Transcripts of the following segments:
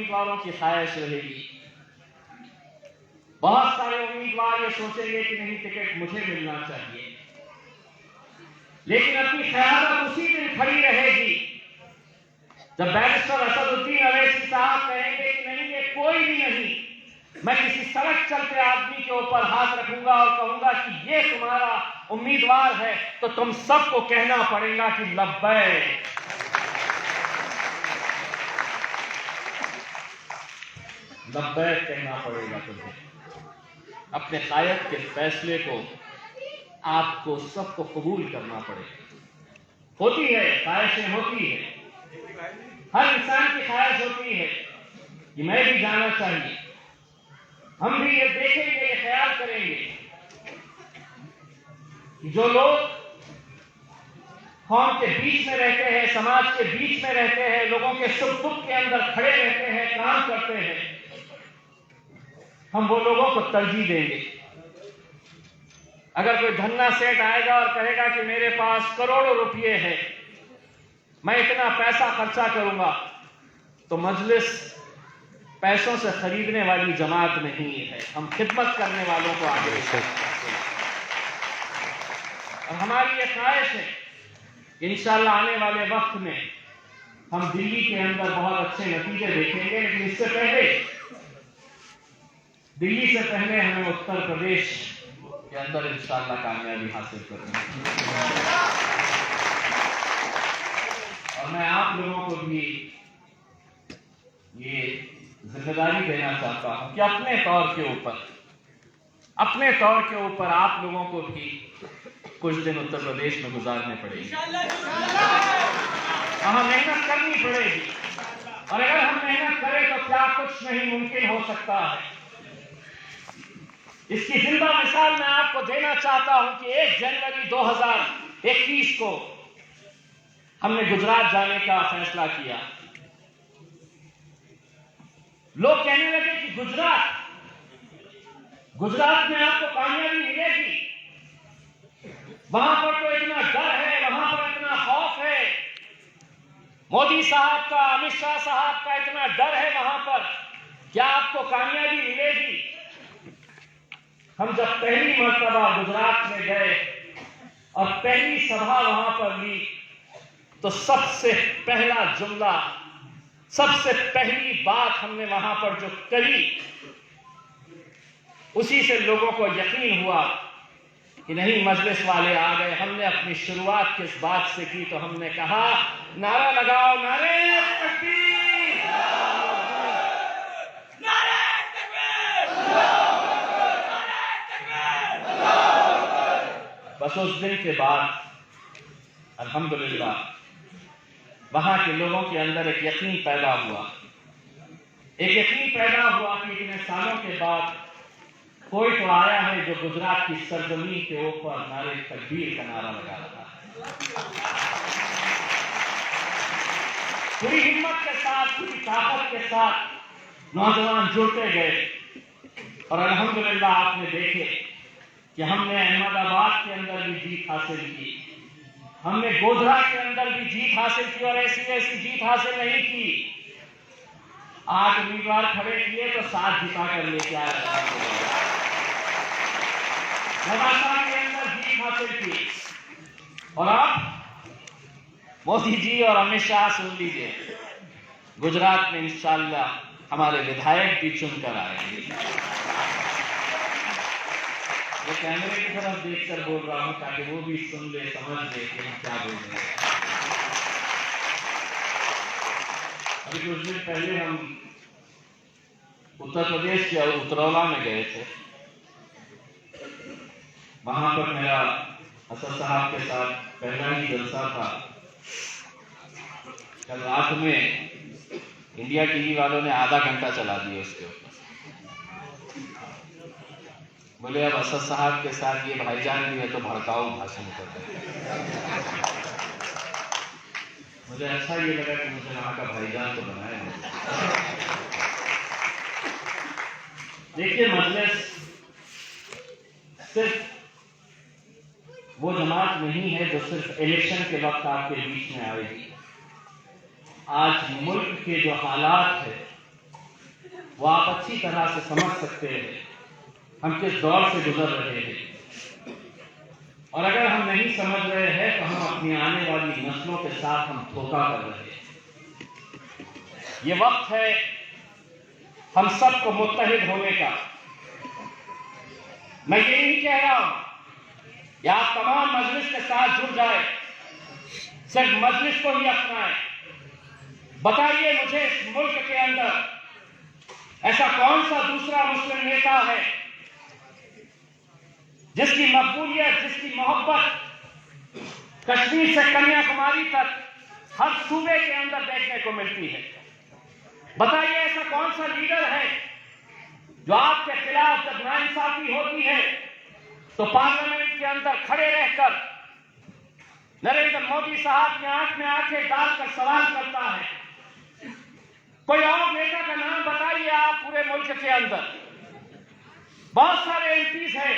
उम्मीदवारों की ख्वाहिश रहेगी। बहुत सारे उम्मीदवार ये सोचेंगे कि नहीं, टिकट मुझे मिलना चाहिए, लेकिन अपनी क़यादत उसी दिन खड़ी रहेगी जब बैरिस्टर असदुद्दीन अवैसी साहब कहेंगे कि नहीं, ये कोई भी नहीं, मैं किसी सड़क चलते आदमी के ऊपर हाथ रखूंगा और कहूंगा कि ये तुम्हारा उम्मीदवार है, तो तुम सबको कहना पड़ेगा कि लब्बैक। लब्बैक कहना पड़ेगा तुम्हें। अपने कायद के फैसले को आपको सबको कबूल करना पड़ेगा। होती है, ख्वाहिशें होती है, हर इंसान की ख्वाहिश होती है कि मैं भी जाना चाहिए। हम भी ये देखेंगे, ये ख्याल करेंगे कि जो लोग कौम के बीच में रहते हैं, समाज के बीच में रहते हैं, लोगों के सुख दुख के अंदर खड़े रहते हैं, काम करते हैं, हम वो लोगों को तरजीह देंगे। अगर कोई धन्ना सेठ आएगा और कहेगा कि मेरे पास करोड़ों रुपये हैं, मैं इतना पैसा खर्चा करूंगा, तो मजलिस पैसों से खरीदने वाली जमात नहीं है। हम खिदमत करने वालों को आगे और हमारी ये ख्वाहिश है कि इंशाअल्लाह आने वाले वक्त में हम दिल्ली के अंदर बहुत अच्छे नतीजे देखेंगे, लेकिन इससे पहले, दिल्ली से पहले हमें उत्तर प्रदेश के अंदर इंशाअल्लाह कामयाबी हासिल करनी है। और मैं आप लोगों को भी ये जिम्मेदारी देना चाहता हूं कि अपने तौर के ऊपर आप लोगों को भी कुछ दिन उत्तर प्रदेश में गुजारने पड़ेंगे। हमें मेहनत करनी पड़ेगी, और अगर हम मेहनत करें तो क्या कुछ नहीं मुमकिन हो सकता है। इसकी जिंदा मिसाल मैं आपको देना चाहता हूं कि 1 जनवरी 2021 को हमने गुजरात जाने का फैसला किया। लोग कहने लगे कि गुजरात में आपको कामयाबी मिलेगी, वहां पर तो इतना डर है, वहां पर इतना खौफ है, मोदी साहब का, अमित शाह साहब का इतना डर है वहां पर, क्या आपको कामयाबी मिलेगी? हम जब पहली मर्तबा गुजरात में गए और पहली सभा वहां पर ली, तो सबसे पहला जुमला, सबसे पहली बात हमने वहां पर जो करी, उसी से लोगों को यकीन हुआ कि नहीं, मजलिस वाले आ गए। हमने अपनी शुरुआत किस बात से की, तो हमने कहा, नारा लगाओ, नारे तकबीर, नारे तकबीर। बस उस दिन के बाद अल्हम्दुलिल्लाह वहां के लोगों के अंदर एक यकीन पैदा हुआ कि इतने सालों के बाद कोई तो आया है जो गुजरात की सरजमीन के ऊपर नारे तकबीर का नारा लगा रहा है। पूरी हिम्मत के साथ, पूरी ताकत के साथ नौजवान जुड़ते गए, और अल्हम्दुलिल्लाह आपने देखे कि हमने अहमदाबाद के अंदर भी जीत हासिल की, हमने गोधरा के अंदर भी जीत हासिल की, और ऐसी जीत हासिल नहीं की। 8 उम्मीदवार खड़े किए तो 7 जिता कर लेके आए। लगातार के अंदर जीत हासिल की, और अब मोदी जी और अमित शाह सुन लीजिए, गुजरात में इंशाअल्लाह हमारे विधायक भी चुनकर आएंगे। वो कैमरे की तरफ देखकर बोल रहा हूं ताकि वो भी सुन ले, समझ ले कि हम क्या बोल रहे हैं। अभी कुछ दिन पहले हम उत्तर प्रदेश के उतरौला में गए थे। वहां पर मेरा असद साहब के साथ पहला ही जलसा था। कल रात में इंडिया टीवी वालों ने आधा घंटा चला दिया उसके ऊपर। बोले अब असद साहब के साथ ये भाईजान भी है तो भड़काऊ भाषण कर रहे हैं। मुझे अच्छा ये लगा कि मुझे वहां का भाईजान तो बनाया है। देखिए, मजलिस सिर्फ वो जमात नहीं है जो सिर्फ इलेक्शन के वक्त आपके बीच में आएगी। आज मुल्क के जो हालात है वो आप अच्छी तरह से समझ सकते हैं हम किस दौर से गुजर रहे हैं। और अगर हम नहीं समझ रहे हैं तो हम अपनी आने वाली नस्लों के साथ हम धोखा कर रहे हैं। ये वक्त है हम सबको मुत्तहिद होने का। मैं ये नहीं कह रहा हूं कि आप तमाम मजलिस के साथ जुड़ जाए, सिर्फ मजलिस को ही अपनाएं। बताइए मुझे इस मुल्क के अंदर ऐसा कौन सा दूसरा मुस्लिम नेता है जिसकी मकबूलियत, जिसकी मोहब्बत कश्मीर से कन्याकुमारी तक हर सूबे के अंदर देखने को मिलती है। बताइए ऐसा कौन सा लीडर है जो आपके खिलाफ जब नाइंसाफी होती है तो पार्लियामेंट के अंदर खड़े रहकर नरेंद्र मोदी साहब की आंख में आंखें डालकर सवाल करता है। कोई और नेता का नाम बताइए आप पूरे मुल्क के अंदर। बहुत सारे एमपीज हैं,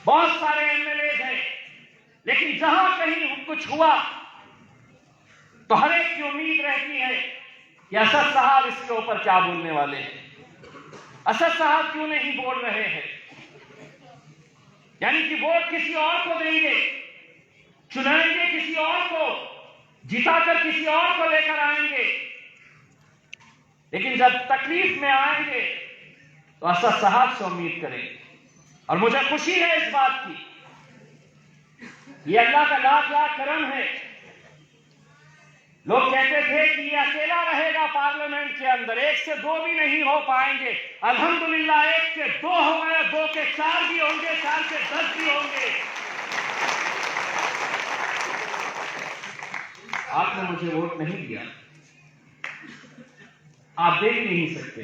बहुत सारे एमएलए हैं, लेकिन जहां कहीं कुछ हुआ तो हर एक की उम्मीद रहती है कि असद साहब इसके ऊपर क्या बोलने वाले हैं, असद साहब क्यों नहीं बोल रहे हैं। यानी कि वोट किसी और को देंगे, चुनाएंगे किसी और को, जिताकर किसी और को लेकर आएंगे, लेकिन जब तकलीफ में आएंगे तो असद साहब से उम्मीद करेंगे। और मुझे खुशी है इस बात की, ये अल्लाह का लाख लाख करम है। लोग कहते थे कि ये अकेला रहेगा पार्लियामेंट के अंदर, 1 से 2 भी नहीं हो पाएंगे। अल्हम्दुलिल्लाह 1 से 2 हो गए, 2 के 4 भी होंगे, 4 से 10 भी होंगे। आपने मुझे वोट नहीं दिया, आप देख नहीं सकते,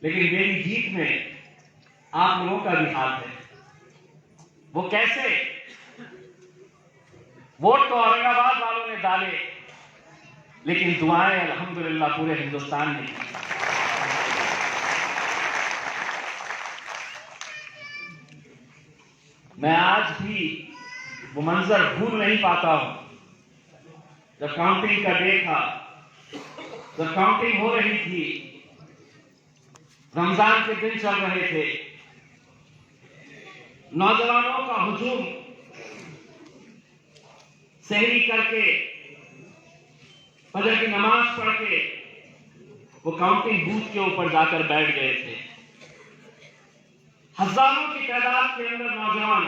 लेकिन मेरी जीत में आप लोगों का भी हाथ है। वो कैसे? वोट तो औरंगाबाद वालों ने डाले, लेकिन दुआएं अल्हम्दुलिल्लाह पूरे हिंदुस्तान ने की। मैं आज भी वो मंजर भूल नहीं पाता हूं जब काउंटिंग का डे था, जब काउंटिंग हो रही थी, रमजान के दिन चल रहे थे, नौजवानों का हुजूम सहरी करके फजर की नमाज पढ़ के वो काउंटिंग बूथ के ऊपर जाकर बैठ गए थे। हजारों की तादाद के अंदर नौजवान,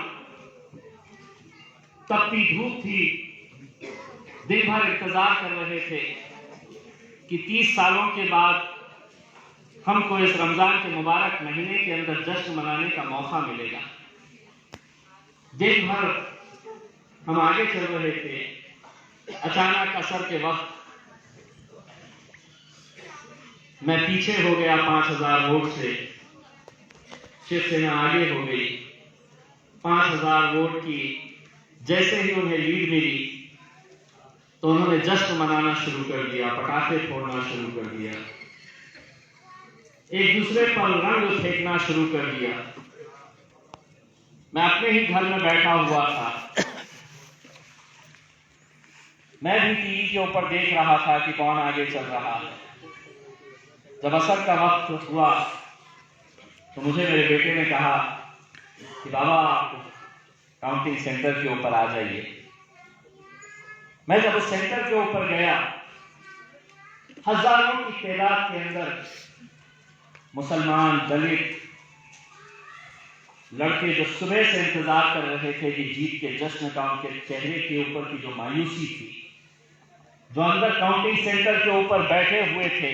तपती धूप थी, दिन भर इंतजार कर रहे थे कि 30 सालों के बाद हमको इस रमजान के मुबारक महीने के अंदर जश्न मनाने का मौका मिलेगा। दिन भर हम आगे चल रहे थे, अचानक असर के वक्त मैं पीछे हो गया 5000 वोट से, शिवसेना आगे हो गई। 5000 वोट की जैसे ही उन्हें लीड मिली तो उन्होंने जश्न मनाना शुरू कर दिया, पटाखे फोड़ना शुरू कर दिया, एक दूसरे पर रंग फेंकना शुरू कर दिया। मैं अपने ही घर में बैठा हुआ था, मैं भी टीवी के ऊपर देख रहा था कि कौन आगे चल रहा है। जब असर का वक्त हुआ तो मुझे मेरे बेटे ने कहा कि बाबा आप काउंटिंग सेंटर के ऊपर आ जाइए। मैं जब उस सेंटर के ऊपर गया, हजारों की तादाद के अंदर मुसलमान, दलित लड़के जो सुबह से इंतजार कर रहे थे कि जीत के जश्न का, उनके चेहरे के ऊपर की जो मायूसी थी, जो अंदर काउंटिंग सेंटर के ऊपर बैठे हुए थे,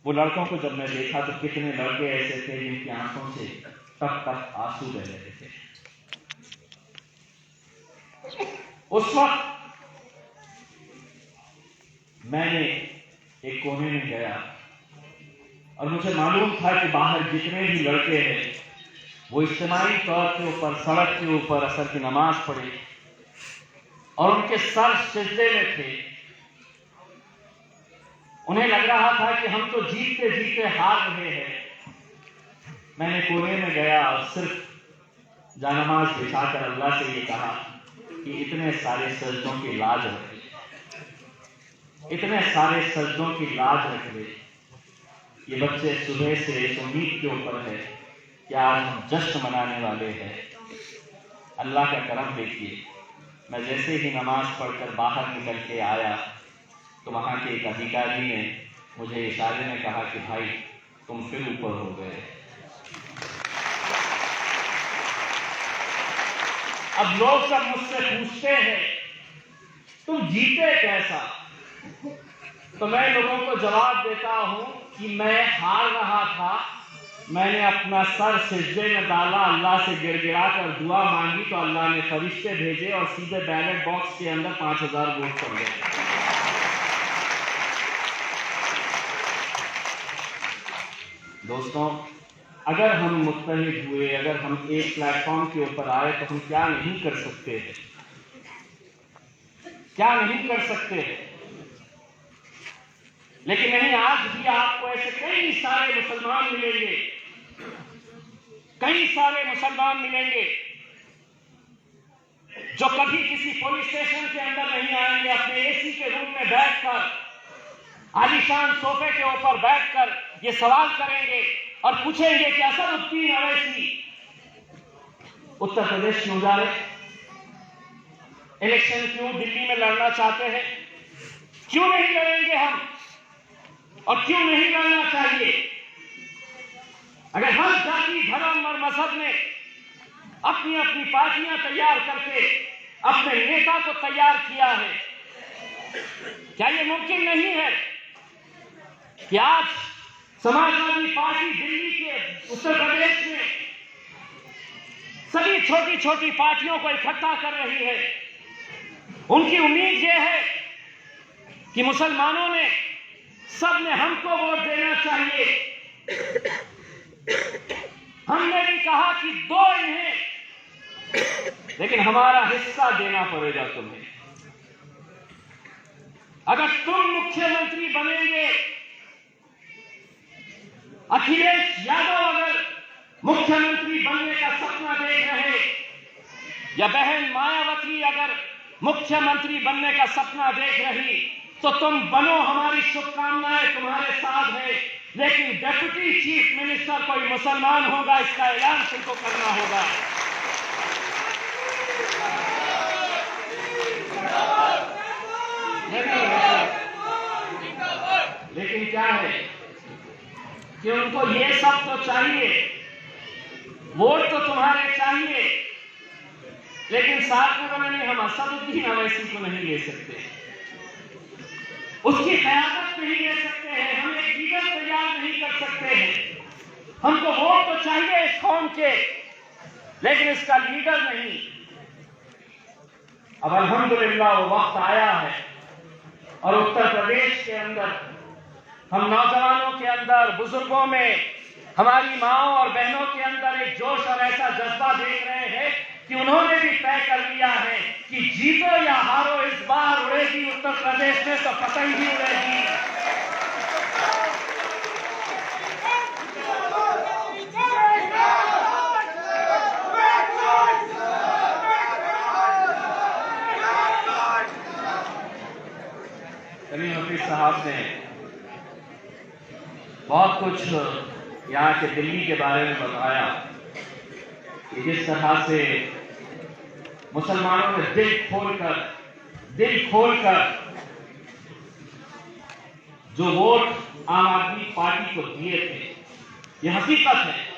वो लड़कों को जब मैं देखा तो कितने लड़के ऐसे थे जिनकी आंखों से टप टप आंसू बह रहे थे। उस वक्त मैंने एक कोने में गया और मुझे मालूम था कि बाहर जितने भी लड़के हैं वो इज्तिमाई तौर के ऊपर सड़क के ऊपर असर की नमाज पढ़े और उनके सर सिजदे में थे। उन्हें लग रहा था कि हम तो जीतते जीतते हार रहे हैं। मैंने कोने में गया और सिर्फ जानमाज बिछाकर अल्लाह से ये कहा कि इतने सारे सजदों की लाज रहे, इतने सारे सजदों की लाज रख ले। ये बच्चे सुबह से इस उम्मीद के ऊपर है कि आज हम जश्न मनाने वाले हैं। अल्लाह का करम देखिए, मैं जैसे ही नमाज पढ़कर बाहर निकल के आया तो वहाँ के एक अधिकारी ने मुझे इशारे में कहा कि भाई तुम फिर ऊपर हो गए। अब लोग सब मुझसे पूछते हैं तुम जीते कैसा, तो मैं लोगों को जवाब देता हूं कि मैं हार रहा था, मैंने अपना सर सिजदे में डाला, अल्लाह से गिड़गिड़ा कर दुआ मांगी तो अल्लाह ने फरिश्ते भेजे और सीधे बैलेट बॉक्स के अंदर 5000 वोट पड़ गए। दोस्तों, अगर हम मुत्तहिद हुए, अगर हम एक प्लेटफॉर्म के ऊपर आए तो हम क्या नहीं कर सकते हैं, क्या नहीं कर सकते हैं। लेकिन नहीं, आज भी आपको ऐसे कई सारे मुसलमान मिलेंगे, कई सारे मुसलमान मिलेंगे जो कभी किसी पुलिस स्टेशन के अंदर नहीं आएंगे, अपने एसी के रूम में बैठकर, आलीशान सोफे के ऊपर बैठकर ये सवाल करेंगे और पूछेंगे कि असदुद्दीन अवैसी उत्तर प्रदेश क्यों जा रहे, इलेक्शन क्यों दिल्ली में लड़ना चाहते हैं, क्यों नहीं लड़ेंगे हम और क्यों नहीं लड़ना चाहिए। अगर हर जाति, धर्म और मजहब ने अपनी अपनी पार्टियां तैयार करके अपने नेता को तैयार किया है, क्या यह मुमकिन नहीं है कि आज समाजवादी पार्टी दिल्ली के उत्तर प्रदेश में सभी छोटी छोटी पार्टियों को इकट्ठा कर रही है। उनकी उम्मीद यह है कि मुसलमानों ने सबने हमको वोट देना चाहिए। हमने भी कहा कि दो इन्हें, लेकिन हमारा हिस्सा देना पड़ेगा तुम्हें। अगर तुम मुख्यमंत्री बनेंगे, अखिलेश यादव अगर मुख्यमंत्री बनने का सपना देख रहे, या बहन मायावती अगर मुख्यमंत्री बनने का सपना देख रही, तो तुम बनो, हमारी शुभकामनाएं तुम्हारे साथ है। लेकिन डेप्यूटी चीफ मिनिस्टर कोई मुसलमान होगा, इसका ऐलान तुमको करना होगा। लेकिन क्या है कि उनको ये सब तो चाहिए, वोट तो तुम्हारे चाहिए, लेकिन साथ में नहीं, हम असदुद्दीन अवैसी को नहीं ले सकते, उसकी क़यादत नहीं ले सकते हैं, हम एक लीडर तैयार नहीं कर सकते हैं। हमको वोट तो चाहिए इस कौम के, लेकिन इसका लीडर नहीं। अब अल्हम्दुलिल्लाह वो वक्त आया है और उत्तर प्रदेश के अंदर हम नौजवानों के अंदर, बुजुर्गों में, हमारी माओं और बहनों के अंदर एक जोश और ऐसा जज्बा देख रहे हैं कि उन्होंने भी तय कर लिया है कि जीतो या हारो, इस बार उड़ेगी उत्तर प्रदेश में तो पतंग ही उड़ेगी। करीम हफीज साहब ने बहुत कुछ यहाँ के दिल्ली के बारे में बताया कि जिस तरह से मुसलमानों ने दिल खोलकर जो वोट आम आदमी पार्टी को दिए थे, यह हकीकत है।